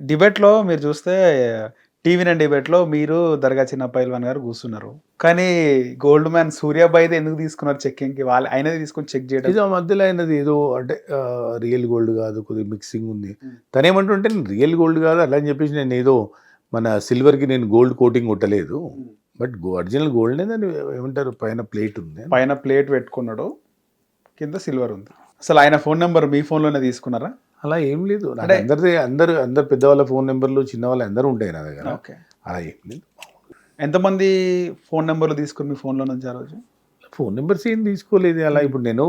డిబేట్‌లో మీరు చూస్తే టీవీ నైన్ డిబేట్‌లో మీరు దర్గా చిన్న పైల్వాన్ గారు కూర్చున్నారు. కానీ గోల్డ్ మ్యాన్ సూర్యాబాయిది ఎందుకు తీసుకున్నారు చెకింగ్‌కి? వాళ్ళు ఆయనదే తీసుకొని చెక్ చేయడం. ఇది ఆ మధ్యలో అయినది ఏదో అంటే రియల్ గోల్డ్ కాదు, కొద్దిగా మిక్సింగ్ ఉంది. తనేమంటుంటే రియల్ గోల్డ్ కాదు అట్లా అని చెప్పేసి నేను ఏదో మన సిల్వర్కి నేను గోల్డ్ కోటింగ్ కొట్టలేదు. బట్ ఒరిజినల్ గోల్డ్ దాన్ని ఏమంటారు పైన ప్లేట్ ఉంది. పైన ప్లేట్ పెట్టుకున్నాడు, కింద సిల్వర్ ఉంది. అసలు ఆయన ఫోన్ నెంబర్ మీ ఫోన్‌లోనే తీసుకున్నారా? అలా ఏం లేదు. నాకు అందరు పెద్దవాళ్ళ ఫోన్ నెంబర్లు చిన్నవాళ్ళు అందరూ ఉంటాయి నా దగ్గర. ఓకే. అలా ఏం లేదు. ఎంతమంది ఫోన్ నెంబర్లు తీసుకుని మీ ఫోన్‌లో నుంచి ఆ రోజు? ఫోన్ నెంబర్స్ ఏం తీసుకోలేదు. అలా ఇప్పుడు నేను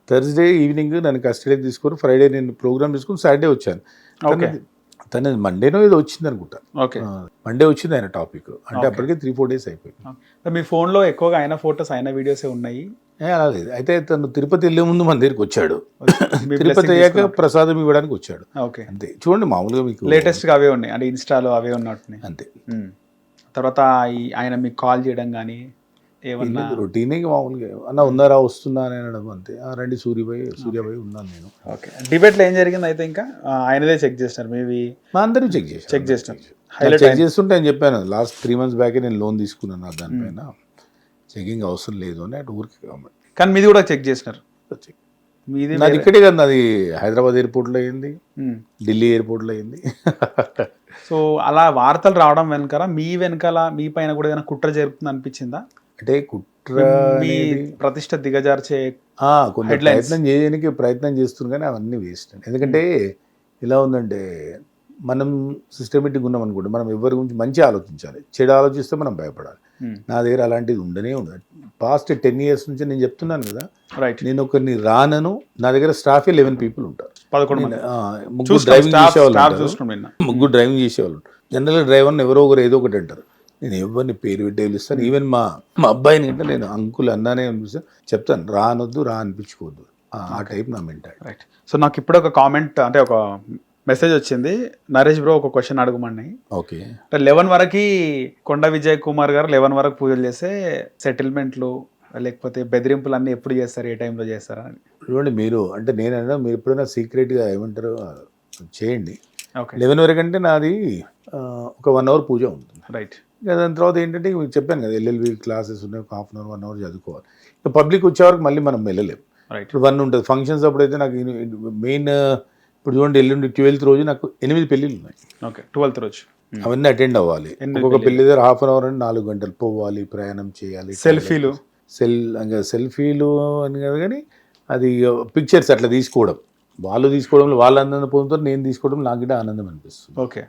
థర్స్డే ఈవినింగ్ నన్ను కస్టడీకి తీసుకొని ఫ్రైడే నేను ప్రోగ్రామ్ తీసుకుని సాటర్డే వచ్చాను. ఓకే. తన మండేనో ఏదో వచ్చింది అనుకుంటా. ఓకే. మండే వచ్చింది ఆయన టాపిక్. అంటే అప్పటికే 3-4 డేస్ అయిపోయింది. మీ ఫోన్‌లో ఎక్కువగా ఆయన ఫోటోస్, ఆయన వీడియోసే ఉన్నాయి. అలా లేదు. అయితే తను తిరుపతి వెళ్ళే ముందు మన దగ్గరికి వచ్చాడు. మీ తిరుపతి blessing అయ్యాక తీసుకున్నారు. ప్రసాదం ఇవ్వడానికి వచ్చాడు. ఓకే. అంతే. చూడండి మామూలుగా మీకు లేటెస్ట్‌గా అవే ఉన్నాయి. అంటే ఇన్‌స్టాలో అవే ఉన్నట్టున్నాయి. అంతే. తర్వాత ఆయన మీకు కాల్ చేయడం కానీ ఏమన్నా? రొటీనే మామూలుగా అన్న ఉన్నారా వస్తున్నా అని అనడం అంతే. రండి సూర్యాబాయి ఉన్నాను నేను. ఓకే. డిబేట్లో ఏం జరిగింది అయితే ఇంకా ఆయనదే చెక్ చేసినారు మేబీ? మా అందరూ చెక్ చేసినారు. చెక్ చేస్తుంటే అని చెప్పాను లాస్ట్ 3 months బ్యాకే నేను లోన్ తీసుకున్నాను దానిపైన. చెకింగ్ అవసరం లేదు అని అటు ఊరికి కానీ మీది కూడా చెక్ చేసినారు. మీది నాది ఇక్కడే కదా, నాది హైదరాబాద్ ఎయిర్పోర్ట్లో అయింది, ఢిల్లీ ఎయిర్పోర్ట్లో అయింది. సో అలా వార్తలు రావడం వెనకాల మీ పైన కూడా ఏదైనా కుట్ర జరుగుతుంది అనిపించిందా? అంటే కుట్ర మీ ప్రతిష్ట దిగజార్చే కొన్ని ప్రయత్నం చేయడానికి ప్రయత్నం చేస్తున్నాం కానీ అవన్నీ వేస్ట్. ఎందుకంటే ఎలా ఉందంటే మనం సిస్టమేటిక్ ఉన్నాం అనుకోండి, మనం ఎవరి గురించి మంచి ఆలోచించాలి, చెడు ఆలోచిస్తే మనం భయపడాలి. నా దగ్గర అలాంటిది ఉండనే ఉండదు. పాస్ట్ 10 years నుంచి నేను చెప్తున్నాను కదా, నేను ఒకరిని రానను. నా దగ్గర స్టాఫ్ 11 people ఉంటారు. 11 మంది. ముగ్గురు డ్రైవింగ్ చేసేవాళ్ళు. జనరల్గా డ్రైవర్ని ఎవరో ఒకరు ఏదో ఒకటి అంటారు. నేను ఎవరిని పేరు పెట్టి పిలుస్తాను. ఈవెన్ మా అబ్బాయిని కంటే నేను అంకుల్ అన్నానే అనిపిస్తాను, చెప్తాను రానొద్దు, రా అనిపించుకోవద్దు. ఆ టైప్ నా మెంటాలిటీ. రైట్. సో నాకు ఇప్పుడు ఒక కామెంట్, అంటే ఒక మెసేజ్ వచ్చింది. నరేష్ బ్రో ఒక క్వశ్చన్ అడగమని. ఓకే. 11 వరకు కొండ విజయ్ కుమార్ గారు 11 వరకు పూజలు చేస్తే సెటిల్మెంట్లు లేకపోతే బెదిరింపులు అన్నీ ఎప్పుడు చేస్తారు, ఏ టైంలో చేస్తారా అని? చూడండి మీరు అంటే నేనన్నా మీరు ఎప్పుడైనా సీక్రెట్గా ఏమంటారు చేయండి. ఓకే. 11 వరకు అంటే నాది ఒక 1 hour పూజ ఉంటుంది. రైట్. దాని తర్వాత ఏంటంటే మీకు చెప్పాను కదా, LLB క్లాసెస్ ఉన్నాయి, ఒక 1/2 hour 1 hour చదువుకోవాలి. ఇక పబ్లిక్ వచ్చేవరకు మళ్ళీ మనం వెళ్ళలేము. రైట్. ఇప్పుడు 1 ఉంటుంది ఫంక్షన్స్. అప్పుడైతే నాకు మెయిన్ ఇప్పుడు చూడండి ఎల్లుండి 12th రోజు నాకు 8 పెళ్ళిళ్ళు ఉన్నాయి. ఓకే. 12th రోజు అవన్నీ అటెండ్ అవ్వాలి. ఒక్కొక్క పెళ్లి దగ్గర 1/2 hour అంటే 4 గంటలు పోవాలి, ప్రయాణం చేయాలి. సెల్ఫీలు అని కాదు కానీ అది పిక్చర్స్ అట్లా తీసుకోవడం, వాళ్ళు తీసుకోవడంలో వాళ్ళు ఆనందం పొందుతారు, నేను తీసుకోవడం నాకు కూడా ఆనందం అనిపిస్తుంది. ఓకే.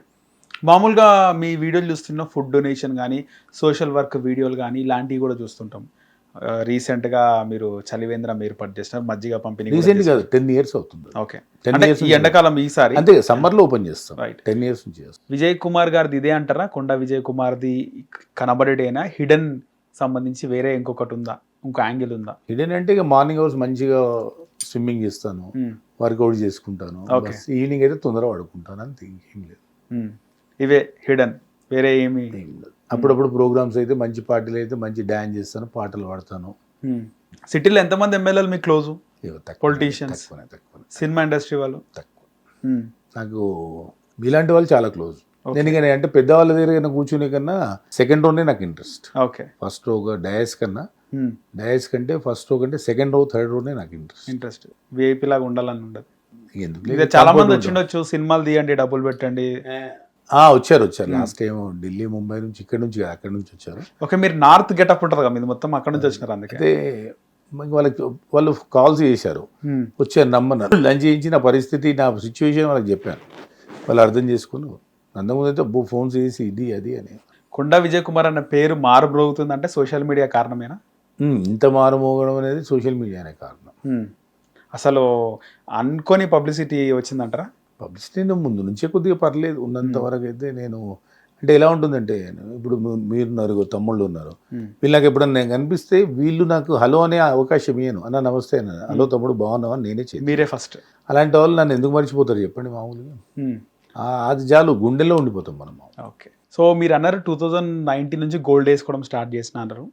మామూలుగా మీ వీడియోలు చూస్తున్న ఫుడ్ డొనేషన్ కానీ సోషల్ వర్క్ వీడియోలు కానీ ఇలాంటివి కూడా చూస్తుంటాం. రీసెంట్గా మీరు చలివేంద్రం ఏర్పాటు చేసినారు, మజ్జిగ పంపిణీ. రీసెంట్ కాదు, 10 years అవుతుంది. ఓకే. అంటే ఈ ఎండాకాలం ఈసారి అంతే సమ్మర్లో ఓపెన్ చేస్తాం. రైట్. 10 years నుంచి చేస్తాం. విజయ్ కుమార్ గారిది ఇదే అంటారా? కొండ విజయ్ కుమార్ది కనబడేటైనా హిడెన్ సంబంధించి వేరే ఇంకొకటి ఉందా, ఇంకో యాంగిల్ ఉందా? హిడెన్ అంటే ఇక మార్నింగ్ అవర్స్ మంచిగా స్విమ్మింగ్ చేస్తాను, వర్కౌట్ చేసుకుంటాను. ఈవినింగ్ అయితే తొందరగా పడుకుంటాను, అంతే, ఇంకేం లేదు. ఇవే హిడెన్, వేరే ఏమి లేదు. అప్పుడప్పుడు ప్రోగ్రామ్స్ అయితే మంచి పార్టీలు అయితే మంచి డాన్స్ చేస్తాను, పాటలు పాడతాను. సిటీలో ఎంతమంది ఎమ్మెల్యేలు మీ క్లోజు? పొలిటీషియన్స్, సినిమా ఇండస్ట్రీ వాళ్ళు తక్కువ. నాకు మీలాంటి వాళ్ళు చాలా క్లోజ్. నేను అంటే పెద్దవాళ్ళ దగ్గర కూర్చునే కన్నా సెకండ్ రోనే నాకు interest. Okay. First row dais కన్నా, డయాస్ కంటే ఫస్ట్ రో కంటే సెకండ్ రో థర్డ్ రోనే నాకు ఇంట్రెస్ట్. విఐపీ లాగా ఉండాలని ఉండదు. ఎందుకు చాలా మంది వచ్చిండొచ్చు, సినిమాలు తీయండి, డబ్బులు పెట్టండి. వచ్చారు లాస్ట్ టైం ఢిల్లీ, ముంబై నుంచి, ఇక్కడ నుంచి అక్కడ నుంచి వచ్చారు. ఓకే. మీరు నార్త్ గెటప్ ఉంటుంది కదా మీది, మొత్తం అక్కడ నుంచి వచ్చినారు. అందుకే వాళ్ళు కాల్స్ చేశారు, వచ్చారు, నమ్మన్నారు. లంచ్ చేయించి నా పరిస్థితి, నా సిచ్యువేషన్ వాళ్ళకి చెప్పాను. వాళ్ళు అర్థం చేసుకుని అంతకుముందు అయితే ఫోన్స్ చేసి ఇది అది అని. కొండ విజయ్ కుమార్ అన్న పేరు మారుమ్రోగుతుందంటే సోషల్ మీడియా కారణమేనా? ఇంత మారుమోగడం అనేది సోషల్ మీడియానే కారణం. అసలు అనుకోని పబ్లిసిటీ వచ్చిందంటారా? పబ్లిసిటీ ముందు నుంచే కొద్దిగా పర్లేదు, ఉన్నంత వరకు అయితే. నేను అంటే ఎలా ఉంటుందంటే, ఇప్పుడు మీరున్నారు, తమ్ముళ్ళు ఉన్నారు, వీళ్ళు నాకు ఎప్పుడన్నా నేను కనిపిస్తే వీళ్ళు నాకు హలో అనే అవకాశం ఇయ్యను. అన్న నమస్తే అన్న, హలో తమ్ముడు బాగున్నావు అని నేనే చేయాలి. మీరే ఫస్ట్. అలాంటి వాళ్ళు నన్ను ఎందుకు మర్చిపోతారు చెప్పండి మామూలుగా? అది చాలు, గుండెల్లో ఉండిపోతాం మనం. ఓకే. సో మీరు అన్నారు 2019 నుంచి గోల్డ్ వేసుకోవడం స్టార్ట్ చేసిన అన్నారు.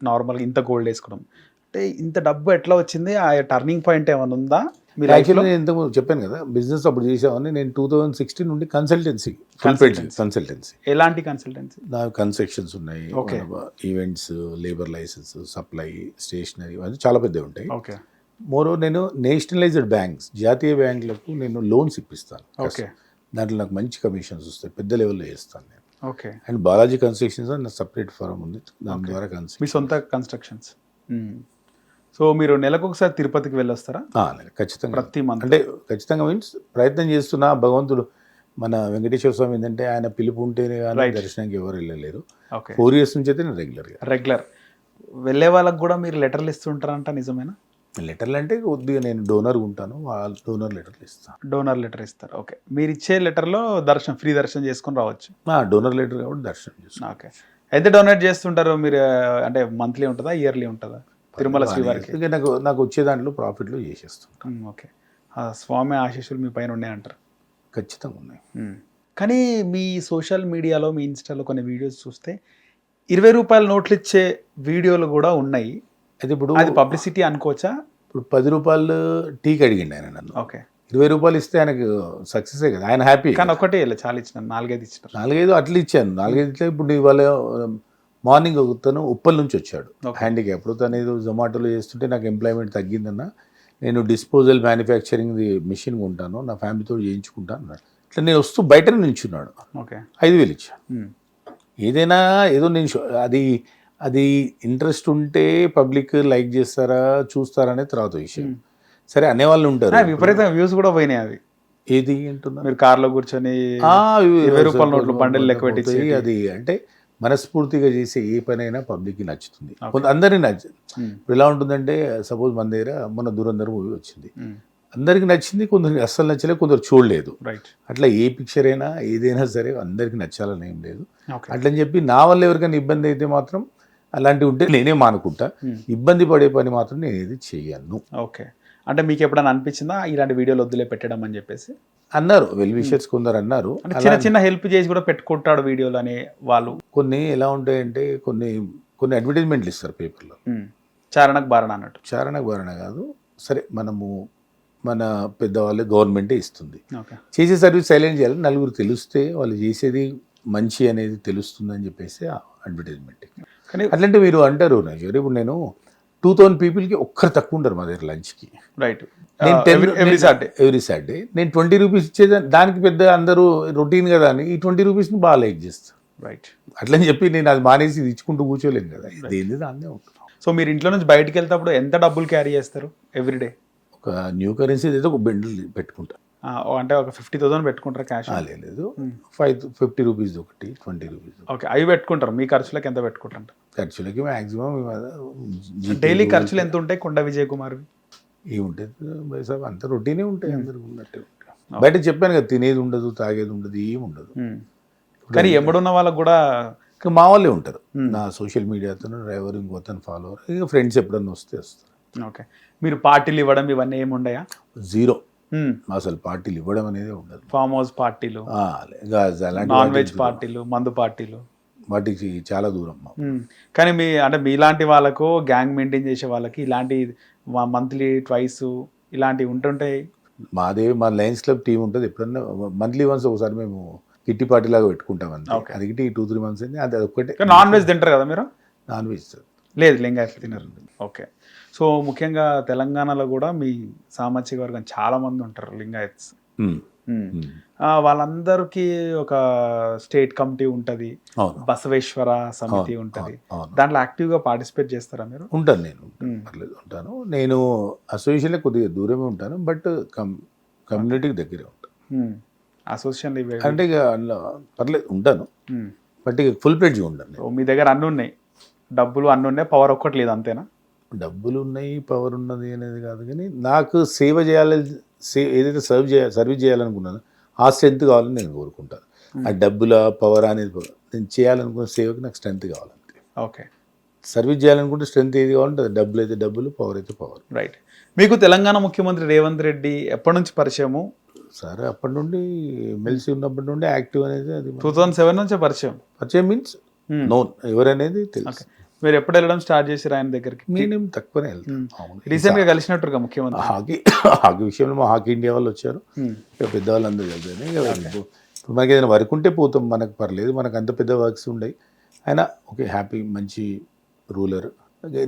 నార్మల్గా ఇంత గోల్డ్ వేసుకోవడం అంటే ఇంత డబ్బు ఎట్లా వచ్చింది? ఆ టర్నింగ్ పాయింట్ ఏమైనా ఉందా? మీ యాక్చువల్లీ నేను ఇంతకుముందు చెప్పాను కదా బిజినెస్ అప్పుడు చేసామని. నేను 2016 నుండి కన్సల్టెన్సీ కన్సల్టెన్సీ ఎలాంటి కన్సల్టెన్సీ? నా కన్స్ట్రక్షన్స్ ఉన్నాయి, Okay. Events, labour licence, supply, stationery, అది చాలా పెద్దవి ఉంటాయి. ఓకే మోరో నేను నేషనలైజ్డ్ బ్యాంక్స్, జాతీయ బ్యాంకులకు నేను లోన్స్ ఇప్పిస్తాను. ఓకే దాంట్లో నాకు మంచి కమిషన్స్ వస్తాయి, పెద్ద లెవెల్లో చేస్తాను నేను. ఓకే అండ్ బాలాజీ కన్స్ట్రక్షన్స్ అని నా సపరేట్ ఫారం ఉంది, దాని ద్వారా మీ కన్స్ట్రక్షన్. సొంత కన్స్ట్రక్షన్స్. సో మీరు నెలకు ఒకసారి తిరుపతికి వెళ్ళొస్తారా? ఖచ్చితంగా, ప్రతి మంత్? అంటే ఖచ్చితంగా మీన్స్ ప్రయత్నం చేస్తున్నా. భగవంతుడు మన వెంకటేశ్వర స్వామి ఏంటంటే ఆయన పిలుపు ఉంటేనే కానీ Right. దర్శనానికి ఎవరు వెళ్ళలేరు. ఓకే 4 years నుంచి అయితే నేను రెగ్యులర్ వెళ్ళే వాళ్ళకి కూడా మీరు లెటర్లు ఇస్తుంటారంట, నిజమేనా? లెటర్లు అంటే కొద్దిగా నేను డోనర్ ఉంటాను, వాళ్ళ డోనర్ లెటర్లు ఇస్తాను. డోనర్ లెటర్ ఇస్తారు. ఓకే మీరు ఇచ్చే లెటర్లో దర్శనం, ఫ్రీ దర్శనం చేసుకొని రావచ్చు. డోనర్ లెటర్ కాబట్టి దర్శనం చేస్తాను. ఓకే అయితే డొనేట్ చేస్తుంటారు మీరు, అంటే మంత్లీ ఉంటుందా, ఇయర్లీ ఉంటుందా తిరుమల శ్రీవారికి? ఇంకా నాకు వచ్చే దాంట్లో ప్రాఫిట్లో చేసేస్తాను. ఓకే ఆ స్వామి ఆశీస్సులు మీ పైన ఉన్నాయంటారు? ఖచ్చితంగా ఉన్నాయి. కానీ మీ సోషల్ మీడియాలో, మీ ఇన్స్టాలో కొన్ని వీడియోస్ చూస్తే 20 రూపాయల నోట్లు ఇచ్చే వీడియోలు కూడా ఉన్నాయి. అయితే ఇప్పుడు అది పబ్లిసిటీ అనుకోవచ్చా? ఇప్పుడు 10 రూపాయలు టీకి అడిగిండు ఆయన నన్ను. ఓకే 20 రూపాయలు ఇస్తే ఆయనకు సక్సెసే కదా, ఆయన హ్యాపీ. కానీ ఒకటే చాలా ఇచ్చిన, 4-5 ఇచ్చిన. 4-5 అట్లా ఇచ్చాను. 4-5 ఇట్లా. ఇప్పుడు ఇవాళ మార్నింగ్ తను ఉప్పల్ నుంచి వచ్చాడు, హ్యాండిక్యాప్. తను ఏదో జొమాటోలో చేస్తుంటే నాకు ఎంప్లాయ్మెంట్ తగ్గిందన్న, నేను డిస్పోజల్ మ్యానుఫ్యాక్చరింగ్ మిషన్ కొంటాను, నా ఫ్యామిలీతో చేయించుకుంటాను అన్నాడు. ఇట్లా నేను వస్తూ బయటనే నిల్చున్నాడు. ఓకే 5,000 ఇచ్చాను. ఏదైనా ఏదో నేను అది ఇంట్రెస్ట్ ఉంటే పబ్లిక్ లైక్ చేస్తారా చూస్తారా తర్వాత విషయం. సరే అనేవాళ్ళు ఉంటారు. విపరీతంగా వ్యూస్ కూడా పోయినాయి అవి. ఏది అంటున్నా, మీరు కార్లో కూర్చొని 20 రూపాయల నోట్లు బండిల్ లెక్క పెట్టి, అది అంటే మనస్ఫూర్తిగా చేసే ఏ పనైనా పబ్లిక్కి నచ్చుతుంది, అందరికీ నచ్చుతుంది. ఇప్పుడు ఎలా ఉంటుందంటే సపోజ్ మన దగ్గర మొన్న దురంధర్ మూవీ వచ్చింది, అందరికి నచ్చింది, కొందరికి అస్సలు నచ్చలేదు, కొందరు చూడలేదు. రైట్ అట్లా ఏ పిక్చర్ అయినా ఏదైనా సరే అందరికి నచ్చాలని ఏం లేదు. అట్లని చెప్పి నా వల్ల ఎవరికైనా ఇబ్బంది అయితే మాత్రం అలాంటివి ఉంటే నేనే మానుకుంటా, ఇబ్బంది పడే పని మాత్రం నేను ఏది చెయ్యను. ఓకే అంటే మీకు ఎప్పుడైనా అనిపించిందా ఇలాంటి వీడియోలు వద్దులే పెట్టడం అని చెప్పేసి? అన్నారు వెల్ విషర్స్ కొందరు అన్నారు, చిన్న చిన్న హెల్ప్ చేసి కూడా పెట్టుకుంటాడు వీడియోలు అనే వాళ్ళు. కొన్ని ఎలా ఉంటాయంటే కొన్ని అడ్వర్టైజ్మెంట్లు ఇస్తారు పేపర్లో, చారణకు బారణ అన్నట్టు. చారణకు బారణ కాదు, సరే మన పెద్దవాళ్ళు గవర్నమెంటే ఇస్తుంది, చేసే సర్వీస్ సైలెంట్ చేయాలి, నలుగురు తెలిస్తే వాళ్ళు చేసేది మంచి అనేది తెలుస్తుంది అని చెప్పేసి అడ్వర్టైజ్మెంట్. కానీ అట్లంటే మీరు అంటారు నాకు, ఇప్పుడు నేను 2000 పీపుల్కి ఒక్కరు తక్కువ ఉంటారు మా దగ్గర లంచ్కి. రైట్ ఎవ్రీ సాటర్డే నేను 20 రూపీస్ ఇచ్చేది, దానికి పెద్ద అందరూ రొటీన్ కదా అని ఈ 20 రూపీస్ని బాగా లైక్ చేస్తాను. రైట్ అట్లని చెప్పి నేను అది మానేసి ఇది ఇచ్చుకుంటూ కూర్చోలేను కదా, దేని దాన్నే ఉంటుంది. సో మీరు ఇంట్లో నుంచి బయటకు వెళ్తేప్పుడు ఎంత డబ్బులు క్యారీ చేస్తారు ఎవ్రీడే? ఒక న్యూ కరెన్సీ అయితే ఒక బెండిల్ పెట్టుకుంటా, అంటే ఒక 50,000 పెట్టుకుంటారా క్యాష్? లేదు 50 రూపీస్ ఒకటి, 20 రూపీస్. ఓకే అవి పెట్టుకుంటారు. మీ ఖర్చులకు ఎంత పెట్టుకుంటారు? ఖర్చులకి మాక్సిమం డైలీ ఖర్చులు ఎంత ఉంటాయి కొండ విజయ్ కుమార్వి? ఏముంటుంది సార్, అంత రొటీనే ఉంటాయి, అందరికి ఉన్నట్టే ఉంటాయి. బయట చెప్పాను కదా, తినేది ఉండదు, తాగేది ఉండదు, ఏమి ఉండదు. కానీ ఎప్పుడున్న వాళ్ళకి కూడా ఇంకా మా వాళ్ళే ఉంటారు, నా సోషల్ మీడియాతో డ్రైవర్, ఇంకోతను ఫాలోవర్, ఇంకా ఫ్రెండ్స్ ఎప్పుడన్నా వస్తారు. ఓకే మీరు పార్టీలు ఇవ్వడం ఇవన్నీ ఏమి ఉండయా? జీరో, అసలు పార్టీలు ఇవ్వడం అనేది ఉండదు. ఫామ్ హౌస్ పార్టీలు, నాన్ వెజ్ పార్టీలు, మందు పార్టీలు, వాటికి చాలా దూరం. కానీ అంటే మీలాంటి వాళ్ళకు, గ్యాంగ్ మెయింటైన్ చేసే వాళ్ళకి ఇలాంటి మంత్లీ ట్వైస్ ఇలాంటివి ఉంటుంటాయి. మా లయన్స్ క్లబ్ టీం ఉంటుంది, ఎప్పుడన్నా మంత్లీ వన్స్ ఒకసారి మేము కిట్టి పార్టీ లాగా పెట్టుకుంటాం అంతే. అది 2-3 months అయింది, అది ఒక్కటే. నాన్ వెజ్ తింటారు కదా మీరు? నాన్ వెజ్ లేదు, లింగాయట్లు తినరు. ఓకే సో ముఖ్యంగా తెలంగాణలో కూడా మీ సామాజిక వర్గం చాలా మంది ఉంటారు లింగాయత్స్. వాళ్ళందరికీ ఒక స్టేట్ కమిటీ ఉంటుంది, బసవేశ్వర సమితి ఉంటుంది, దాంట్లో యాక్టివ్గా పార్టిసిపేట్ చేస్తారా మీరు? ఉంటాను, నేను పర్లేదు ఉంటాను. నేను అసోసియేషన్లో కొద్దిగా దూరమే ఉంటాను, బట్ కమ్యూనిటీకి దగ్గరే ఉంటాను. అసోసియేషన్ అంటే ఇక పర్లేదు ఉంటాను, బట్ ఇక ఫుల్ ప్లేడ్గా ఉంటాను. మీ దగ్గర అన్నీ ఉన్నాయి, డబ్బులు అన్నీ ఉన్నాయి, పవర్ ఒక్కటి లేదు అంతేనా? డబ్బులు ఉన్నాయి, పవర్ ఉన్నది అనేది కాదు, కానీ నాకు సేవ చేయాలి, ఏదైతే సర్వీస్ చేయాలనుకున్నాను ఆ స్ట్రెంత్ కావాలని నేను కోరుకుంటాను. ఆ డబ్బుల పవర్ అనేది నేను చేయాలనుకున్న సేవకి నాకు స్ట్రెంత్ కావాలంతే. ఓకే సర్వీస్ చేయాలనుకుంటే స్ట్రెంత్ ఏది కావాలంటే డబ్బులు అయితే డబ్బులు, పవర్ అయితే పవర్. రైట్ మీకు తెలంగాణ ముఖ్యమంత్రి రేవంత్ రెడ్డి ఎప్పటి నుంచి పరిచయము? సరే అప్పటి నుండి ఎమ్మెల్సీ ఉన్నప్పటి నుండి యాక్టివ్ అనేది, అది 2007 నుంచే పరిచయం మీన్స్ నోన్ ఎవరనేది తెలుసు. మీరు ఎప్పుడు వెళ్ళడం స్టార్ట్ చేసారు ఆయన దగ్గరికి? నేనేం తక్కువనే వెళ్తాను. అవును. రీసెంట్ గా కలిసినట్టుగా ముఖ్యమంత్రి. హాకీ విషయంలో మా హాకీ ఇండియా వాళ్ళు వచ్చారు, ఇక పెద్దవాళ్ళు అందరూ వెళ్తారు. ఇప్పుడు మనకి ఏదైనా వర్క్ ఉంటే పోతాం, మనకు పర్లేదు, మనకు అంత పెద్ద వర్క్స్ ఉండయి. అయినా ఓకే, హ్యాపీ, మంచి రూలర్.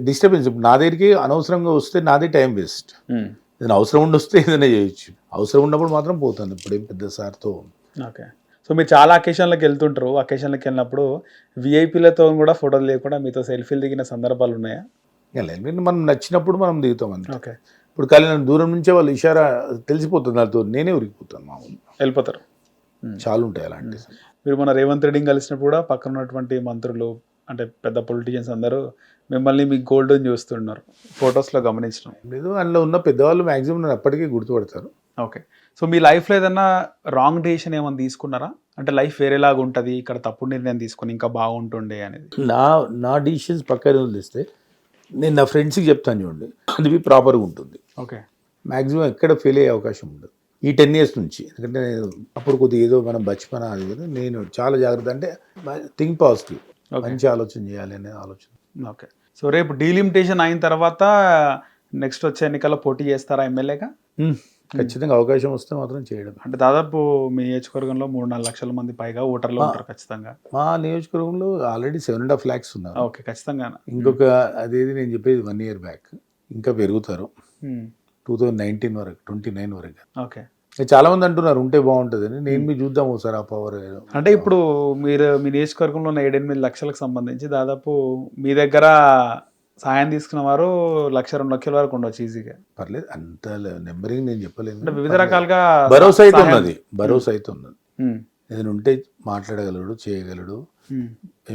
డిస్టర్బెన్స్ ఇప్పుడు నా దగ్గరికి అనవసరంగా వస్తే నాదే టైం వేస్ట్. ఏదైనా అవసరం ఉండి వస్తే ఏదైనా చేయొచ్చు, అవసరం ఉన్నప్పుడు మాత్రం పోతాను. ఇప్పుడేం పెద్ద సార్తో. ఓకే. సో మీరు చాలా అకేషన్లకు వెళ్తుంటారు. అకేషన్లకు వెళ్ళినప్పుడు విఐపీలతో కూడా ఫోటోలు లేకుండా మీతో సెల్ఫీలు దిగిన సందర్భాలు ఉన్నాయా? మనం నచ్చినప్పుడు మనం దిగుతాం అంతే. ఓకే. ఇప్పుడు కానీ నన్ను దూరం నుంచే వాళ్ళు ఇషారా తెలిసిపోతుంది, నాతో నేనే ఉరికిపోతాను, మామూలు వెళ్ళిపోతారు. చాలా ఉంటాయి అలాంటి. మీరు మన రేవంత్ రెడ్డిని కలిసినప్పుడు కూడా పక్కన ఉన్నటువంటి మంత్రులు అంటే పెద్ద పొలిటీషియన్స్ అందరూ మిమ్మల్ని మీ గోల్డ్ చూస్తున్నారు, ఫొటోస్లో గమనించడం లేదు. అందులో ఉన్న పెద్దవాళ్ళు మ్యాక్సిమం నన్ను అప్పటికీ గుర్తుపడతారు. ఓకే. సో మీ లైఫ్లో ఏదన్నా రాంగ్ డెసిషన్ ఏమైనా తీసుకున్నారా? అంటే లైఫ్ వేరేలాగా ఉంటుంది, ఇక్కడ తప్పుడు నిర్ణయం తీసుకుని ఇంకా బాగుంటుండే అనేది. నా డిసిషన్స్ పక్కన వదిలేస్తే నేను నా ఫ్రెండ్స్కి చెప్తాను, చూడండి అది ప్రాపర్గా ఉంటుంది. ఓకే. మ్యాక్సిమం ఎక్కడ ఫెయిల్ అయ్యే అవకాశం ఉండదు ఈ 10 years నుంచి. ఎందుకంటే నేను అప్పుడు కొద్దిగా ఏదో మనం బచ్పన అది కదా, నేను చాలా జాగ్రత్త, అంటే థింక్ పాజిటివ్, మంచి ఆలోచన చేయాలి అనే ఆలోచన. ఓకే. సో రేపు డీలిమిటేషన్ అయిన తర్వాత నెక్స్ట్ వచ్చే ఎన్నికల్లో పోటీ చేస్తారా ఎమ్మెల్యేగా? ఖచ్చితంగా అవకాశం వస్తే మాత్రం చేయడం. అంటే దాదాపు మీ నియోజకవర్గంలో 3-4 లక్షల మంది పైగా ఓటర్లు ఉంటారు ఖచ్చితంగా. మా నియోజకవర్గంలో ఆల్రెడీ 7.5 lakhs ఉన్నారు. ఓకే, ఖచ్చితంగా. ఇంకొక అదేది నేను చెప్పేది 1 year బ్యాక్ ఇంకా పెరుగుతారు, 2019 వరకు, 29 వరకు. ఓకే. చాలా మంది అంటున్నారు ఉంటే బాగుంటుంది అని. నేను మీ చూద్దాం ఒకసారి ఆ పవర్. అంటే ఇప్పుడు మీరు మీ నియోజకవర్గంలో ఉన్న 7-8 లక్షలకు సంబంధించి దాదాపు మీ దగ్గర సాయం తీసుకున్న వారు 1-2 లక్షల వరకు ఉండొచ్చు ఈజీగా. పర్లేదు, అంత నెంబరింగ్ నేను చెప్పలేదు. అంటే వివిధ రకాలుగా భరోసా అయితే ఉన్నది, భరోసా అయితే ఉన్నది. ఏదైనా ఉంటే మాట్లాడగలడు, చేయగలడు.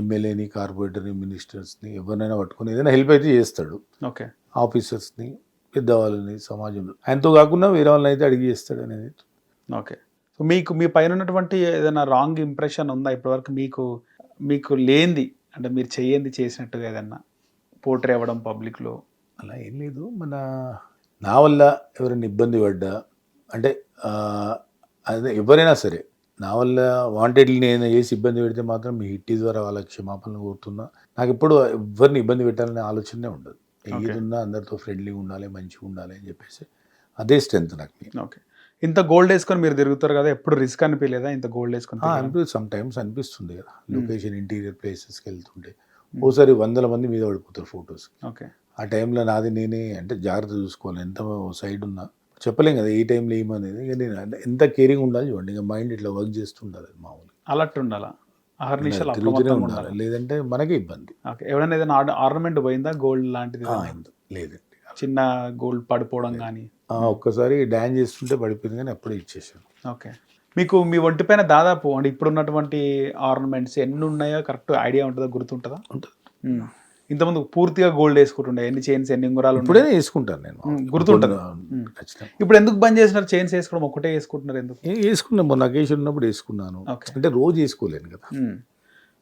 ఎమ్మెల్యేని, కార్పొరేటర్ని, మినిస్టర్స్ని ఎవరినైనా పట్టుకుని ఏదైనా హెల్ప్ అయితే చేస్తాడు. ఓకే. ఆఫీసర్స్ని, పెద్దవాళ్ళని, సమాజంలో ఆయనతో కాకుండా వేరే వాళ్ళని అయితే అడిగి చేస్తాడు అనేది. ఓకే. సో మీకు మీ పైన ఉన్నటువంటి ఏదైనా రాంగ్ ఇంప్రెషన్ ఉందా ఇప్పటివరకు? మీకు లేనిది అంటే మీరు చేయంది చేసినట్టుగా ఏదన్నా పోర్ట్రే అవ్వడం పబ్లిక్లో? అలా ఏం లేదు. నా వల్ల ఎవరైనా ఇబ్బంది పడ్డా, అంటే అదే ఎవరైనా సరే నా వల్ల వాంటెడ్లీ నేను చేసి ఇబ్బంది పెడితే మాత్రం మీ హిట్ ద్వారా వాళ్ళకి క్షమాపణలు కోరుతున్నా. నాకు ఎప్పుడు ఎవరిని ఇబ్బంది పెట్టాలనే ఆలోచనే ఉండదు. ఏది ఉన్నా అందరితో ఫ్రెండ్లీగా ఉండాలి, మంచిగా ఉండాలి అని చెప్పేసి అదే స్ట్రెంత్ నాకు. ఓకే. ఇంత గోల్డ్ వేసుకొని మీరు తిరుగుతారు కదా, ఎప్పుడు రిస్క్ అనిపించలేదా ఇంత గోల్డ్ వేసుకొని? అనిపిస్తుంది, సమ్ టైమ్స్ అనిపిస్తుంది కదా. లొకేషన్, ఇంటీరియర్ ప్లేసెస్కి వెళ్తుంటే ఓసారి 100 మంది మీద పడిపోతారు ఫొటోస్. ఓకే. ఆ టైంలో నాది నేనే అంటే జాగ్రత్త చూసుకోవాలి, ఎంత సైడ్ ఉన్నా చెప్పలేం కదా ఏ టైంలో ఏమనేది. ఇక నేను అంటే ఎంత కేరింగ్ ఉండాలి చూడండి, ఇక మైండ్ ఇట్లా వర్క్ చేస్తుండాలి, మామూలు అలర్ట్ ఉండాలా, తిరుగుతూనే ఉండాలి, లేదంటే మనకే ఇబ్బంది. ఓకే. ఎవరైనా ఏదైనా ఆర్నమెంట్ పోయిందా గోల్డ్ లాంటిది? లేదండి, చిన్న గోల్డ్ పడిపోవడం కానీ? ఒక్కసారి డ్యాన్స్ చేస్తుంటే పడిపోయింది, కానీ అప్పుడే ఇచ్చేసాను. ఓకే. మీకు మీ ఒంటిపైన దాదాపు అంటే ఇప్పుడున్నటువంటి ఆర్నమెంట్స్ ఎన్ని ఉన్నాయో కరెక్ట్ ఐడియా ఉంటుందా, గుర్తుంటుందా? ఉంటుంది. ఇంతకుముందు పూర్తిగా గోల్డ్ వేసుకుంటుండే, ఎన్ని చైన్స్, ఎన్ని ఉంగరాలు ఇప్పుడే వేసుకుంటాను నేను, గుర్తుంటుంది. ఖచ్చితంగా. ఇప్పుడు ఎందుకు బంద్ చేసినారు చైన్స్ వేసుకోవడం? ఒకటే వేసుకుంటున్నారు ఎందుకు? వేసుకున్నాను, మొన్న అకేషన్ ఉన్నప్పుడు వేసుకున్నాను. అంటే రోజు వేసుకోలేను కదా,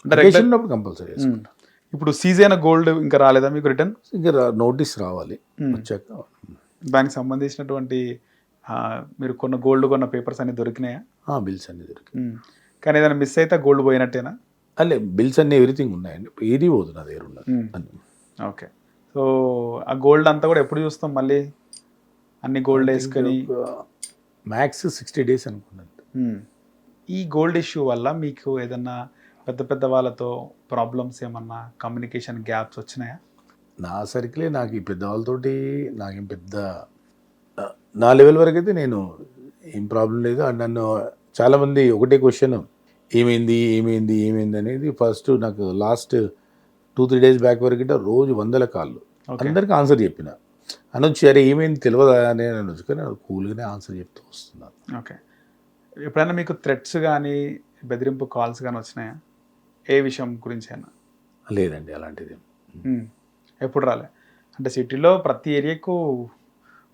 అంటే అకేషన్ ఉన్నప్పుడు కంపల్సరీ వేసుకుంటాను. ఇప్పుడు సీజన్ గోల్డ్ ఇంకా రాలేదా మీకు రిటర్న్? ఇంకా నోటీస్ రావాలి వచ్చాక. దానికి సంబంధించినటువంటి మీరు కొన్న పేపర్స్ అన్ని దొరికినాయా? బిల్స్ అన్ని దొరికినాయి. కానీ ఏదైనా మిస్ అయితే గోల్డ్ పోయినట్టేనా? అల్లే బిల్స్ అన్ని ఎవ్రీథింగ్ ఉన్నాయండి, ఏది పోదు నా దగ్గర ఉన్నది. ఓకే. సో ఆ గోల్డ్ అంతా కూడా ఎప్పుడు చూస్తాం మళ్ళీ అన్ని గోల్డ్ వేసుకొని? మ్యాక్స్ 60 days అనుకున్నాను. ఈ గోల్డ్ ఇష్యూ వల్ల మీకు ఏదన్నా పెద్ద వాళ్ళతో ప్రాబ్లమ్స్, ఏమన్నా కమ్యూనికేషన్ గ్యాప్స్ వచ్చినాయా? నా సర్కిలే నాకు ఈ పెద్దవాళ్ళతోటి నాకేం పెద్ద, నా లెవెల్ వరకు అయితే నేను ఏం ప్రాబ్లం లేదు. అండ్ నన్ను చాలామంది ఒకటే క్వశ్చన్, ఏమైంది అనేది ఫస్ట్ నాకు లాస్ట్ 2-3 days బ్యాక్ వరకు రోజు 100 calls, అందరికీ ఆన్సర్ చెప్పిన. అనొచ్చు అరే ఏమైంది తెలియదా అని అనొచ్చు, కానీ కూల్గానే ఆన్సర్ చెప్తూ వస్తున్నాను. ఓకే. ఎప్పుడైనా మీకు థ్రెట్స్ కానీ బెదిరింపు కాల్స్ కానీ వచ్చినాయా ఏ విషయం గురించి అయినా? లేదండి, అలాంటిది ఎప్పుడు రాలే. అంటే సిటీలో ప్రతి ఏరియాకు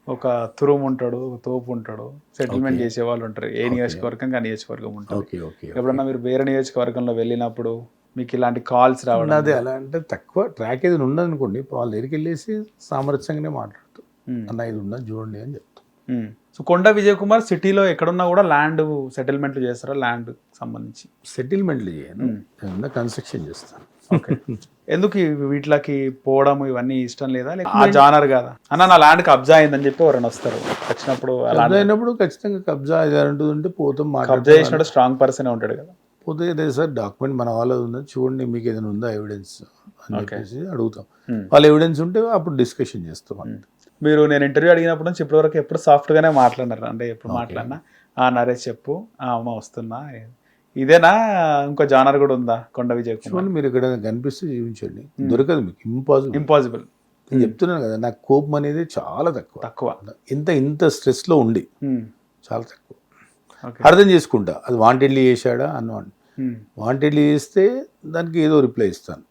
ఒక తురుము ఉంటాడు, ఒక తోపు ఉంటాడు, సెటిల్మెంట్ చేసే వాళ్ళు ఉంటారు, ఏ నియోజకవర్గం ఆ నియోజకవర్గం ఉంటుంది. ఎప్పుడన్నా మీరు వేరే నియోజకవర్గంలో వెళ్ళినప్పుడు మీకు ఇలాంటి కాల్స్ రావడం? అదే, అలా అంటే తక్కువ ట్రాక్ ఏదైనా ఉన్నదనుకోండి, వాళ్ళ దగ్గరికి వెళ్ళేసి సామరస్యంగానే మాట్లాడుతూ అన్న ఇది ఉన్నది చూడండి అని చెప్తాం. సో కొండ విజయ్ కుమార్ సిటీలో ఎక్కడున్నా కూడా ల్యాండ్ సెటిల్మెంట్లు చేస్తారా, ల్యాండ్ సంబంధించి? సెటిల్మెంట్లు చేయను, ఏమన్నా కన్స్ట్రక్షన్ చేస్తాను. ఓకే. ఎందుకు వీటికి పోవడం ఇవన్నీ ఇష్టం లేదా, ఆ జానర్ కాదా? అన్న నా ల్యాండ్ కబ్జా అయిందని చెప్పి ఎవరైనా వస్తారు వచ్చినప్పుడు, అలా అయినప్పుడు ఖచ్చితంగా కబ్జా ఉంటే పోతాం. కబ్జా చేసినప్పుడు స్ట్రాంగ్ పర్సన్ ఉంటాడు కదా, పోతే అదే సార్ డాక్యుమెంట్ మన వాళ్ళ ఉందా చూడండి, మీకు ఏదైనా ఉందా ఎవిడెన్స్ అని చెప్పేసి అడుగుతాం. వాళ్ళ ఎవిడెన్స్ ఉంటే అప్పుడు డిస్కషన్ చేస్తాం. మీరు నేను ఇంటర్వ్యూ అడిగినప్పటి నుంచి ఇప్పటి వరకు ఎప్పుడు సాఫ్ట్గానే మాట్లాడినారు, అంటే ఎప్పుడు మాట్లాడినా నరేష్ చెప్పు, అమ్మ వస్తున్నా, ఇదేనా ఇంకో జానర్ కూడా ఉందా కొండ విజయ్ కుమార్? మీరు ఇక్కడ కనిపిస్తే చూపించండి, దొరకదు మీకు, ఇంపాసిబుల్. నేను చెప్తున్నాను కదా, నాకు కోపం అనేది చాలా తక్కువ. ఇంత స్ట్రెస్లో ఉండి చాలా తక్కువ. అర్థం చేసుకుంటా అది వాంటెడ్లీ చేశాడా అన్నవాడు. వాంటెడ్లీ చేస్తే దానికి ఏదో రిప్లై ఇస్తాను,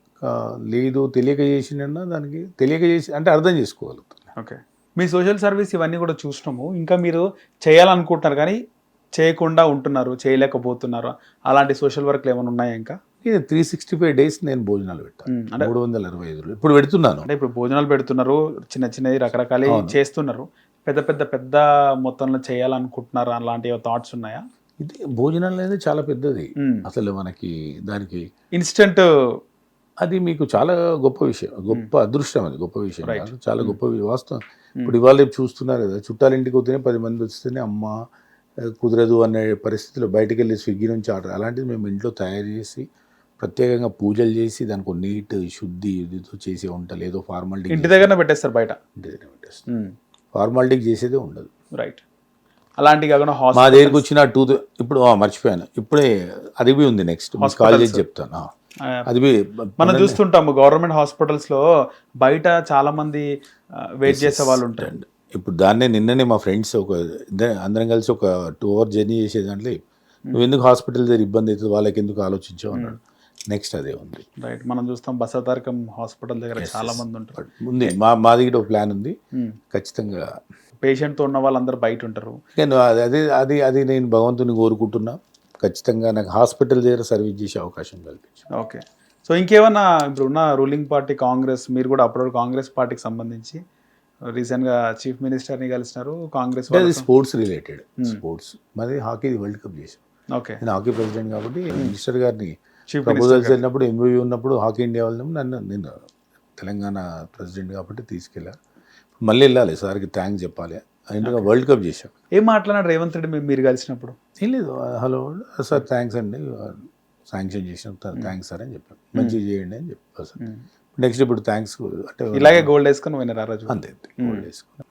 లేదు తెలియక చేసిండన్నా దానికి తెలియక చేసి అంటే అర్థం చేసుకోగలుగుతాను. ఓకే. మీ సోషల్ సర్వీస్ ఇవన్నీ కూడా చూసినాము, ఇంకా మీరు చేయాలనుకుంటున్నారు కానీ చేయకుండా ఉంటున్నారు, చేయలేకపోతున్నారు, అలాంటి సోషల్ వర్క్లు ఏమైనా ఉన్నాయా? ఇంకా 365 days నేను భోజనాలు పెట్టాను, 365 ఇప్పుడు పెడుతున్నాను. అంటే ఇప్పుడు భోజనాలు పెడుతున్నారు, చిన్న చిన్నది రకరకాలు చేస్తున్నారు, పెద్ద మొత్తంలో చేయాలనుకుంటున్నారు, అలాంటి థాట్స్ ఉన్నాయా? ఇది భోజనాలు అనేది చాలా పెద్దది అసలు, మనకి దానికి ఇన్స్టెంట్ అది మీకు చాలా గొప్ప విషయం, గొప్ప అదృష్టం, అది గొప్ప విషయం కాదు, చాలా గొప్ప వాస్తవం. ఇప్పుడు ఇవాళ రేపు చూస్తున్నారు కదా, చుట్టాల ఇంటికి వస్తేనే 10 మంది వస్తేనే అమ్మ కుదరదు అనే పరిస్థితిలో బయటకు వెళ్ళి స్విగ్గీ నుంచి ఆర్డర్, అలాంటిది మేము ఇంట్లో తయారు చేసి ప్రత్యేకంగా పూజలు చేసి దానికి నీట్ శుద్ధి ఇదితో చేసే వంటలు, ఏదో ఫార్మాలిటీ ఇంటి దగ్గర పెట్టేస్తారు, బయట ఇంటి దగ్గర పెట్టేస్తారు, ఫార్మాలిటీకి చేసేదే ఉండదు. రైట్. అలాంటి కాకుండా మా దగ్గరికి వచ్చిన ఇప్పుడు మర్చిపోయాను, ఇప్పుడే అది ఉంది, నెక్స్ట్ కాల్ చేసి చెప్తాను. అది మనం చూస్తుంటాము గవర్నమెంట్ హాస్పిటల్స్ లో బయట చాలా మంది వెయిట్ చేసే వాళ్ళు ఉంటారు. ఇప్పుడు దాన్నే నిన్ననే మా ఫ్రెండ్స్ అందరం కలిసి ఒక 2 hours జర్నీ చేసే దాంట్లో, నువ్వు ఎందుకు హాస్పిటల్ దగ్గర ఇబ్బంది అవుతుంది, వాళ్ళకి ఎందుకు ఆలోచించావు అన్నాడు. నెక్స్ట్ అదే ఉంది. రైట్. మనం చూస్తాం బసవతారకం హాస్పిటల్ దగ్గర చాలా మంది ఉంటారు. ఉంది, మా దగ్గర ఒక ప్లాన్ ఉంది, ఖచ్చితంగా పేషెంట్తో ఉన్న వాళ్ళందరూ బయట ఉంటారు. అది నేను భగవంతుని కోరుకుంటున్నా, ఖచ్చితంగా నాకు హాస్పిటల్ దగ్గర సర్వీస్ చేసే అవకాశం కల్పించు. ఓకే. సో ఇంకేమన్నా ఇప్పుడు ఉన్న రూలింగ్ పార్టీ కాంగ్రెస్, మీరు కూడా అప్పుడు కాంగ్రెస్ పార్టీకి సంబంధించి రీసెంట్గా చీఫ్ మినిస్టర్ని కలిసినారు, కాంగ్రెస్ స్పోర్ట్స్ రిలేటెడ్ స్పోర్ట్స్, మరి హాకీ వరల్డ్ కప్ చేసాం. ఓకే. నేను హాకీ ప్రెసిడెంట్ కాబట్టి మినిస్టర్ గారిని ప్రపోజల్స్ వెళ్ళినప్పుడు, ఎంబీవీ ఉన్నప్పుడు హాకీ ఇండియా వాళ్ళని నేను తెలంగాణ ప్రెసిడెంట్ కాబట్టి తీసుకెళ్ళాను. మళ్ళీ వెళ్ళాలి, సార్కి థ్యాంక్స్ చెప్పాలి, ఎందుకంటే వరల్డ్ కప్ చేశాం. ఏం మాట్లాడారు రేవంత్ రెడ్డి మీరు కలిసినప్పుడు? ఏం లేదు, హలో సార్ థ్యాంక్స్ అండి, శాంక్షన్ చేసినాం, థ్యాంక్స్ సార్ అని చెప్పాను, మంచిగా చేయండి అని చెప్పాను సార్. నెక్స్ట్ ఇప్పుడు థ్యాంక్స్ అంటే ఇలాగే గోల్డ్ వేసుకొని పోయినారు ఆ రోజు? అంతే, గోల్డ్ వేసుకుని.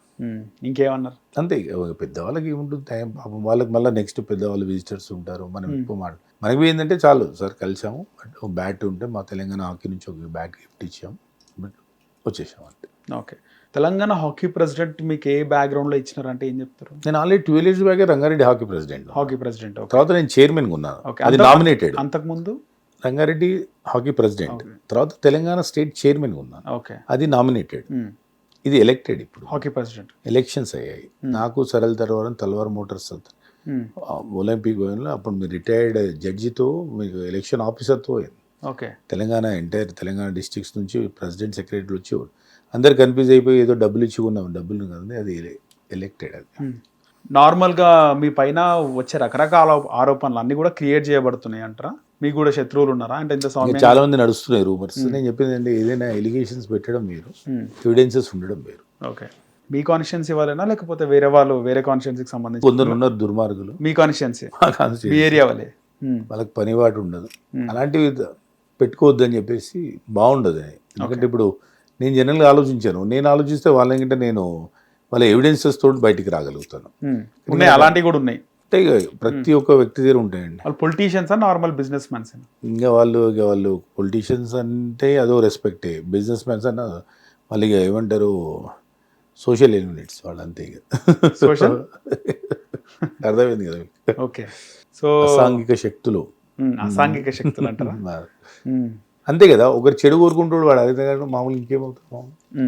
ఇంకేమన్నారు? అంతే, పెద్దవాళ్ళకి ఏముంటుంది టైం, పాపం వాళ్ళకి మళ్ళీ నెక్స్ట్ పెద్దవాళ్ళు విజిటర్స్ ఉంటారు, మనం ఎక్కువ మనకి ఏంటంటే చాలు సార్ కలిసాము, ఒక బ్యాట్ ఉంటే మా తెలంగాణ హాకీ నుంచి ఒక బ్యాట్ గిఫ్ట్ ఇచ్చాము, బట్ వచ్చేసాము అంతే. ఓకే. తెలంగాణ హాకీ ప్రెసిడెంట్ మీకు ఏ బ్యాక్గ్రౌండ్లో ఇచ్చినారంటే ఏం చెప్తారు? నేను already 12 years back Rangareddy hockey president. తర్వాత నేను చైర్మన్గా ఉన్నాను, అది నామినేటెడ్. అంతకుముందు రంగారెడ్డి హాకీ ప్రెసిడెంట్, తర్వాత తెలంగాణ స్టేట్ చైర్మన్గా ఉన్నాను, అది నామినేటెడ్. ఇది ఎలక్టెడ్. ఇప్పుడు హాకీ ప్రెసిడెంట్ ఎలక్షన్స్ అయ్యాయి, నాకు సరళ తర్వారం తల్వార్ మోటార్స్ ఒలింపిక్ పోయిన అప్పుడు మీరు రిటైర్డ్ జడ్జితో మీకు ఎలక్షన్ ఆఫీసర్తో తెలంగాణ ఎంటైర్ తెలంగాణ డిస్ట్రిక్ట్స్ నుంచి ప్రెసిడెంట్ సెక్రటరీలు వచ్చేవాడు, అందరు కన్ఫ్యూజ్ అయిపోయి ఏదో డబ్బులు ఇచ్చుకున్నాం, డబ్బులు కదండి, అది ఎలక్టెడ్. అది నార్మల్గా మీ పైన వచ్చే రకరకాల ఆరోపణలు అన్ని కూడా క్రియేట్ చేయబడుతున్నాయి అంటారా? మీకు కూడా శత్రువులు ఉన్నారా? అంటే చాలా మంది నడుస్తున్నాయి రూమర్స్. నేను చెప్పింది అంటే ఏదైనా ఎలిగేషన్స్ పెట్టడం వేరు, ఎవిడెన్సెస్ ఉండడం వేరు. ఓకే. మీ కాన్స్టిట్యున్సీ వాళ్ళేనా లేకపోతే వేరే వాళ్ళు వేరే కాన్స్టిట్యున్సీకి సంబంధించి? కొందరు ఉన్నారు దుర్మార్గులు. మీ కాన్స్టిట్యున్సీ మీ ఏరియా వాళ్ళే, వాళ్ళకి పనివాటు ఉండదు, అలాంటివి పెట్టుకోవద్దని చెప్పేసి బాగుండదు. ఎందుకంటే ఇప్పుడు నేను జనరల్గా ఆలోచించాను, నేను ఆలోచిస్తే వాళ్ళకంటే నేను వాళ్ళ ఎవిడెన్సెస్ తోటి బయటికి రాగలుగుతాను. ఉన్నాయి, అలాంటివి కూడా ఉన్నాయి. అంటే ప్రతి ఒక్క వ్యక్తి దగ్గర ఉంటాయండి. వాళ్ళు పొలిటీషియన్స్ నార్మల్ బిజినెస్ మ్యాన్స్? ఇంకా వాళ్ళు పొలిటీషియన్స్ అంటే అదో రెస్పెక్టే, బిజినెస్ మ్యాన్స్ అన్న వాళ్ళు ఇక ఏమంటారు సోషల్ ఎలిమినేట్స్ వాళ్ళు, అంతే. ఇక సోషల్ అర్థమైంది కదా. ఓకే. సో అసాంఘిక శక్తులు అంటారా? అంతే కదా, ఒకరు చెడు కోరుకుంటాడు వాడు, అదే కదా మామూలు ఇంకేమవుతుంది.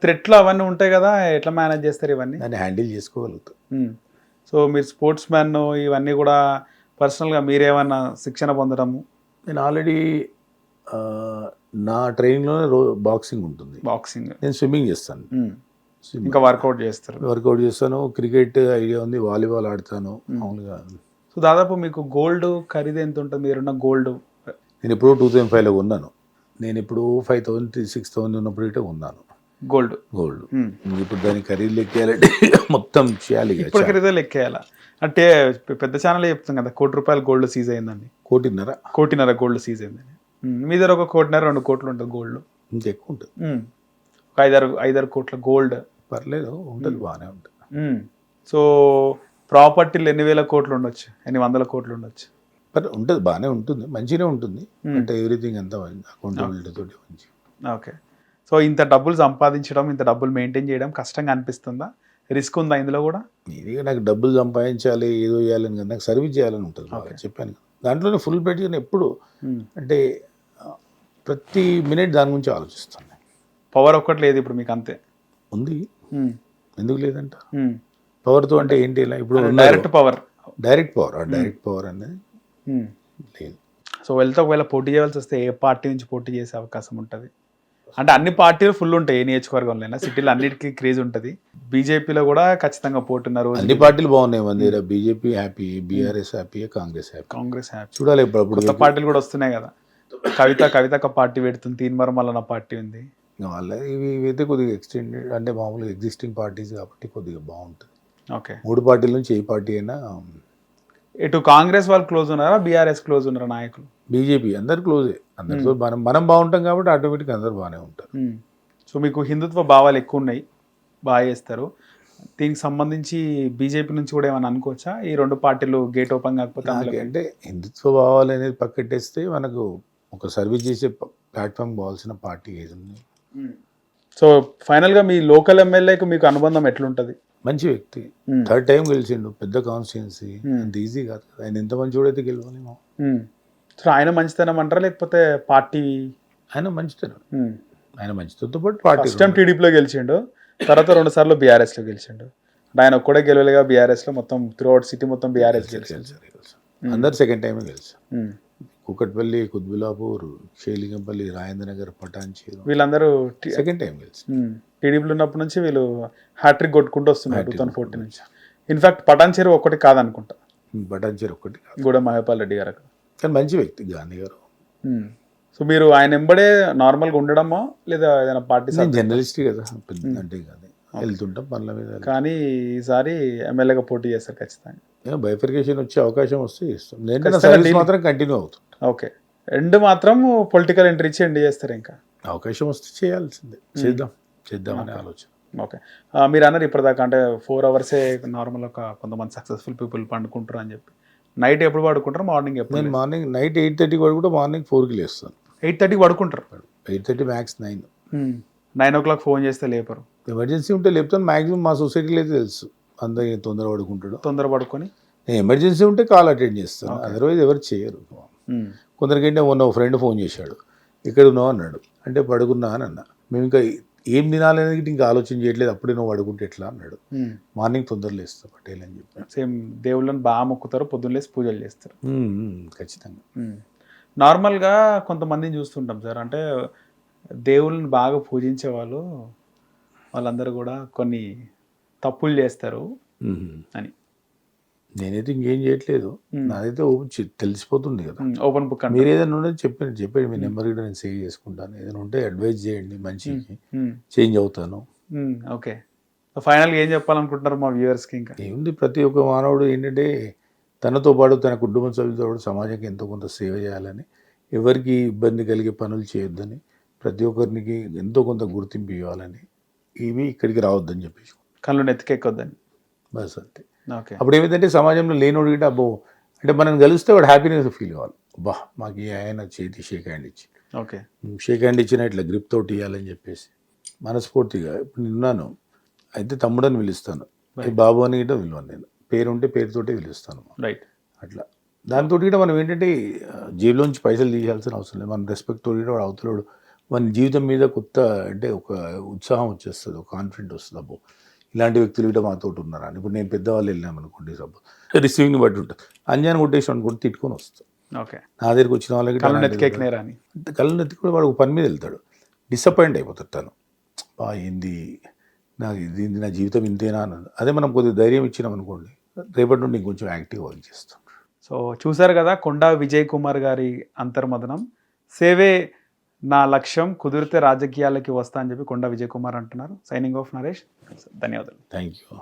థ్రెట్లు అవన్నీ ఉంటాయి కదా, ఎట్లా మేనేజ్ చేస్తారు ఇవన్నీ? దాన్ని హ్యాండిల్ చేసుకోగలుగుతాం. సో మీరు స్పోర్ట్స్ మ్యాన్, ఇవన్నీ కూడా పర్సనల్గా మీరేమన్నా శిక్షణ పొందడము? నేను ఆల్రెడీ నా ట్రైనింగ్లోనే బాక్సింగ్ ఉంటుంది, బాక్సింగ్, నేను స్విమ్మింగ్ చేస్తాను. ఇంకా వర్కౌట్ చేస్తారు. వర్కౌట్ చేస్తాను, క్రికెట్ ఐడియా ఉంది, వాలీబాల్ ఆడతాను మామూలుగా. సో దాదాపు మీకు గోల్డ్ ఖరీదు ఎంత ఉంటుంది మీరున్న గోల్డ్? నేను ఇప్పుడు 2005లో కొన్నాను. నేను ఇప్పుడు 5,000 6,000 ఉన్నప్పుడు ఇటే ఉన్నాను గోల్డ్. ఇప్పుడు దానికి ఖరీదు లెక్కేయాలంటే మొత్తం చేయాలి. ఇప్పుడు ఖరీదు లెక్కేయాలా అంటే పెద్ద ఛానల్ చెప్తాం కదా, ₹1,00,00,000 గోల్డ్ సీజ్ అయిందండి. 1,50,00,000 గోల్డ్ సీజ్ అయిందని. మీ దగ్గర 1,50,00,000 2 కోట్లు ఉంటుంది గోల్డ్. ఇంకెక్కువ ఉంటుంది. ఒక 5-6 కోట్ల గోల్డ్ పర్లేదు ఉంటుంది, బాగానే ఉంటుంది. సో ప్రాపర్టీలు ఎన్ని వేల కోట్లు ఉండొచ్చు, ఎన్ని వందల కోట్లు ఉండొచ్చు. ఉంటుంది, బాగానే ఉంటుంది, మంచిగానే ఉంటుంది. అంటే ఎవ్రీథింగ్ అంతా అకౌంటబిలిటీ తోటి మంచి. ఓకే. సో ఇంత డబ్బులు సంపాదించడం, ఇంత డబ్బులు మెయింటైన్ చేయడం కష్టంగా అనిపిస్తుందా? రిస్క్ ఉందా ఇందులో కూడా? ఇది నాకు డబ్బులు సంపాదించాలి, ఏదో చేయాలని కదా, నాకు సర్వీస్ చేయాలని ఉంటుంది. చెప్పాను దాంట్లోనే ఫుల్ పెట్టి ఎప్పుడు అంటే ప్రతి మినిట్ దాని గురించి ఆలోచిస్తాను. పవర్ ఒక్కటి లేదు ఇప్పుడు మీకు, అంతే ఉంది. ఎందుకు లేదంట? పవర్తో అంటే ఏంటి? ఇలా ఇప్పుడు డైరెక్ట్ పవర్ అనేది లేదు. సో వెళ్తే ఒకవేళ పోటీ చేయాల్సి వస్తే ఏ పార్టీ నుంచి పోటీ చేసే అవకాశం ఉంటుంది? అంటే అన్ని పార్టీలు ఫుల్ ఉంటాయి ఏ నియోజకవర్గంలో, సిటీలో అన్నిటికీ క్రేజ్ ఉంటుంది. బీజేపీలో కూడా ఖచ్చితంగా పోటున్నారు. అన్ని పార్టీలు బాగున్నాయి. మన దగ్గర BJP happy, BRS happy, Congress happy. చూడాలి ఇప్పుడు కొత్త పార్టీలు కూడా వస్తున్నాయి కదా. కవిత ఒక పార్టీ పెడుతుంది, తీన్మరమల్ల పార్టీ ఉంది. వాళ్ళ ఇవైతే కొద్దిగా ఎక్స్టెండెడ్ అంటే మామూలుగా ఎగ్జిస్టింగ్ పార్టీస్ కాబట్టి కొద్దిగా బాగుంటుంది. ఓకే. 3 పార్టీల నుంచి ఏ పార్టీ అయినా. ఇటు కాంగ్రెస్ వాళ్ళు క్లోజ్ ఉన్నారా, బీఆర్ఎస్ క్లోజ్ ఉన్నారా నాయకులు? బీజేపీ అందరు క్లోజే. అందరితో మనం బాగుంటాం కాబట్టి ఆటోమేటిక్గా అందరు బాగానే ఉంటారు. సో మీకు హిందుత్వ భావాలు ఎక్కువ ఉన్నాయి, బాగా చేస్తారు. దీనికి సంబంధించి బీజేపీ నుంచి కూడా ఏమైనా అనుకోవచ్చా? ఈ 2 పార్టీలు గేట్ ఓపెన్ కాకపోతే అంటే హిందుత్వ భావాలు అనేది పక్కట్టేస్తే మనకు ఒక సర్వీస్ చేసే ప్లాట్ఫామ్ కావాల్సిన పార్టీ ఏది ఉంది. సో ఫైనల్గా మీ లోకల్ ఎమ్మెల్యేకి మీకు అనుబంధం ఎట్లుంటుంది? మంచి వ్యక్తి, 3rd టైం గెలిచిండు, పెద్ద కాన్స్టిట్యున్సీ, అంత ఈజీ కాదు. ఆయన ఎంత మంచివాడైతే గెలవాలి. సో ఆయన మంచితనం అంటారా లేకపోతే పార్టీ? ఆయన మంచితనంతో పాటు పార్టీ. ఫస్ట్ టైం టీడీపీలో గెలిచిండు, తర్వాత 2 సార్లు బీఆర్ఎస్లో గెలిచిండు. ఆయన ఒక్కడే గెలవలేగా బీఆర్ఎస్లో, మొత్తం త్రూఅవుట్ సిటీ మొత్తం బీఆర్ఎస్ గెలిచారు. అందరు 2nd టైమే గెలిచారు. కుకట్పల్లి, కుత్బులాపూర్, షేలింగంపల్లి, రాజేంద్రనగర్, పటాన్చేరు వీళ్ళందరూ 2nd టైం గెలిచారు. టీడీపీలో ఉన్నప్పటి నుంచి వీళ్ళు హ్యాట్రిక్ కొట్టుకుంటూ వస్తున్నారు 2014 నుంచి. ఇన్ఫాక్ట్ పటాన్చేరు ఒక్కటి కాదనుకుంటా, పటాన్చేరు ఒక్కటి కాదు, కూడా మహేపాల్ రెడ్డి గారు. కానీ మంచి వ్యక్తి గాంధీ గారు. సో మీరు ఆయన ఎంబడే నార్మల్గా ఉండడమా లేదా ఏదైనా పార్టీ? జర్నలిస్ట్ కదా, అంటే కాదు, వెళ్తుంటాం పనుల మీద. కానీ ఈసారి ఎమ్మెల్యేగా పోటీ చేస్తారు ఖచ్చితంగా. బైఫర్కేషన్ వచ్చే అవకాశం వస్తే ఇస్తాం. నేను మాత్రం కంటిన్యూ అవుతుంది. ఓకే. 2 మాత్రం పొలిటికల్ ఎంట్రీ ఇచ్చి ఎండ్ చేస్తారు. ఇంకా అవకాశం వస్తే చేయాల్సిందే, చేద్దామనే ఆలోచన. ఓకే. మీరు అన్నారు ఇప్పటిదాకా అంటే 4 అవర్సే నార్మల్, ఒక కొంతమంది సక్సెస్ఫుల్ పీపుల్ పండుకుంటారు అని చెప్పి. నైట్ ఎప్పుడు పడుకుంటారు, మార్నింగ్ ఎప్పుడు? నేను మార్నింగ్ నైట్ 8:30 కూడా, మార్నింగ్ 4కి లేస్తాను. 8:30 పడుకుంటారు? 8:30 మ్యాక్స్ 9. 9 o'clock ఫోన్ చేస్తే లేపరు? ఎమర్జెన్సీ ఉంటే లేపుతాను. మ్యాక్సిమం మా సొసైటీలో అయితే తెలుసు, అందరూ తొందర పడుకుంటాడు. తొందర పడుకొని నేను ఎమర్జెన్సీ ఉంటే కాల్ అటెండ్ చేస్తాను, అదర్వైజ్ ఎవరు చేయరు. కొందరికంటే మొన్న ఒక ఫ్రెండ్ ఫోన్ చేశాడు, ఇక్కడ ఉన్నావు అన్నాడు. అంటే పడుకున్నా అని అన్నా. మేము ఇంకా ఏం తినాలనేది ఇంకా ఆలోచన చేయట్లేదు, అప్పుడే నువ్వు పడుకుంటే ఎట్లా అన్నాడు. మార్నింగ్ తొందరలో ఇస్తాను పటేల్ అని చెప్పి. సేమ్ దేవుళ్ళని బాగా మొక్కుతారు, పొద్దున్న లేసి పూజలు చేస్తారు. ఖచ్చితంగా. నార్మల్గా కొంతమందిని చూస్తుంటాం సార్, అంటే దేవుళ్ళని బాగా పూజించే వాళ్ళందరూ కూడా కొన్ని తప్పులు చేస్తారు అని. నేనైతే ఇంకేం చేయట్లేదు, నాదైతే తెలిసిపోతుంది కదా. Open book. మీరు ఏదైనా ఉంటే చెప్పండి, మీ నెంబర్ కూడా నేను సేవ్ చేసుకుంటాను. ఏదైనా ఉంటే అడ్వైజ్ చేయండి, మంచికి చేంజ్ అవుతాను. ఓకే. ఫైనల్గా ఏం చెప్పాలనుకుంటున్నారు మా వ్యూవర్స్కి? ఇంకా ఏముంది, ప్రతి ఒక్క మానవుడు ఏంటంటే తనతో పాటు తన కుటుంబ సభ్యులతో పాటు సమాజానికి ఎంతో కొంత సేవ చేయాలని, ఎవరికి ఇబ్బంది కలిగే పనులు చేయొద్దని, ప్రతి ఒక్కరికి ఎంతో కొంత గుర్తింపు ఇవ్వాలని, ఇవి ఇక్కడికి రావద్దని చెప్పేసి, కళ్ళు నెత్తికెక్కొద్దని, బస్ అంతే. అప్పుడు ఏమైందంటే సమాజంలో లేనోడు గిట్ట అబ్బో అంటే మనం కలిస్తే వాడు హ్యాపీనెస్ ఫీల్ కావాలి. అబ్బా మాకు ఆయన చేతి షేక్ హ్యాండ్ ఇచ్చి, ఓకే షేక్ హ్యాండ్ ఇచ్చిన ఇట్లా గ్రిప్ తోటి ఇవ్వాలని చెప్పేసి మనస్ఫూర్తిగా. ఇప్పుడు నిన్నాను అయితే తమ్ముడని పిలుస్తాను, బాబు అని గిట్ట పిలవను, నేను పేరు ఉంటే పేరుతోటే పిలుస్తాను. రైట్. అట్లా దాంతో కూడా మనం ఏంటంటే జేబులోంచి పైసలు తీయాల్సిన అవసరం లేదు. మన రెస్పెక్ట్ తోటి వాడు అవతలోడు మన జీవితం మీద కొత్త అంటే ఒక ఉత్సాహం వచ్చేస్తుంది, ఒక కాన్ఫిడెంట్ వస్తుంది. అబ్బో ఇలాంటి వ్యక్తులు కూడా మాతో ఉన్నారని. ఇప్పుడు నేను పెద్దవాళ్ళు వెళ్ళామనుకోండి, సపోజ్ రిసీవింగ్ని బట్టి ఉంటుంది. అంజాన్ని కొట్టేసి అనుకుంటే తిట్టుకొని వస్తాం. ఓకే. నా దగ్గరికి వచ్చిన వాళ్ళకి కళ్ళు నెత్తి కూడా వాడు ఒక పని మీద వెళ్తాడు, డిసప్పాయింట్ అయిపోతాడు తను. ఏంది నాకు ఇది నా జీవితం ఇంతేనా అన్నది. అదే మనం కొద్దిగా ధైర్యం ఇచ్చినాం అనుకోండి, రేపటి నుండి ఇంకొంచెం యాక్టివ్ వర్క్ చేస్తాం. సో చూసారు కదా కొండా విజయ్ కుమార్ గారి అంతర్మదనం. సేవే నా లక్ష్యం, కుదిరితే రాజకీయాలకి వస్తా అని చెప్పి కొండా విజయ్ కుమార్ అంటున్నారు. సైనింగ్ ఆఫ్ నరేష్, ధన్యవాదాలు. Thank you.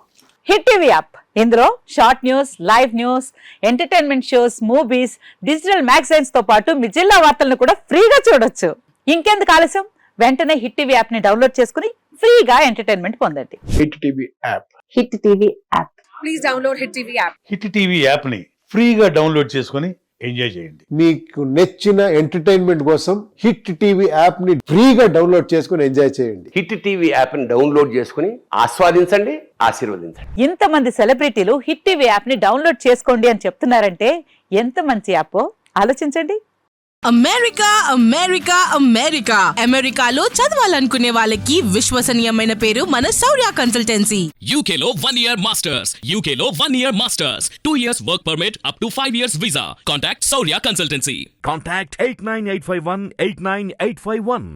Hit TV app, ఇందులో short news, live news, entertainment shows, movies, digital magazines తో పాటు మీ జిల్లా వార్తలను కూడా ఫ్రీగా చూడొచ్చు. ఇంకెందుకు ఆలస్యం, వెంటనే హిట్ టీవీ యాప్ ని డౌన్లోడ్ చేసుకుని ఫ్రీగా ఎంటర్టైన్మెంట్ పొందండి. Hit TV app. Hit TV app. Please download Hit TV app. Hit TV యాప్ని ఫ్రీగా డౌన్లోడ్ చేసుకొని ఎంజాయ్ చేయండి. మీకు నచ్చిన ఎంటర్టైన్మెంట్ కోసం హిట్ టీవీ యాప్ ని ఫ్రీగా డౌన్లోడ్ చేసుకుని ఎంజాయ్ చేయండి. హిట్ టీవీ యాప్ని డౌన్లోడ్ చేసుకుని ఆస్వాదించండి, ఆశీర్వదించండి. ఇంతమంది సెలబ్రిటీలు హిట్ టీవీ యాప్ ని డౌన్లోడ్ చేసుకోండి అని చెప్తున్నారంటే ఎంత మంచి యాప్ ఆలోచించండి. అమెరికా అమెరికా అమెరికా అమెరికాలో చదవాలనుకునే వాళ్ళకి విశ్వసనీయమైన పేరు మన శౌర్య కన్సల్టెన్సీ. UK లో 1 year masters, UK లో 1 year masters, 2 years work permit up to 5 years visa. Contact Saurya Consultancy. Contact 89851 89851.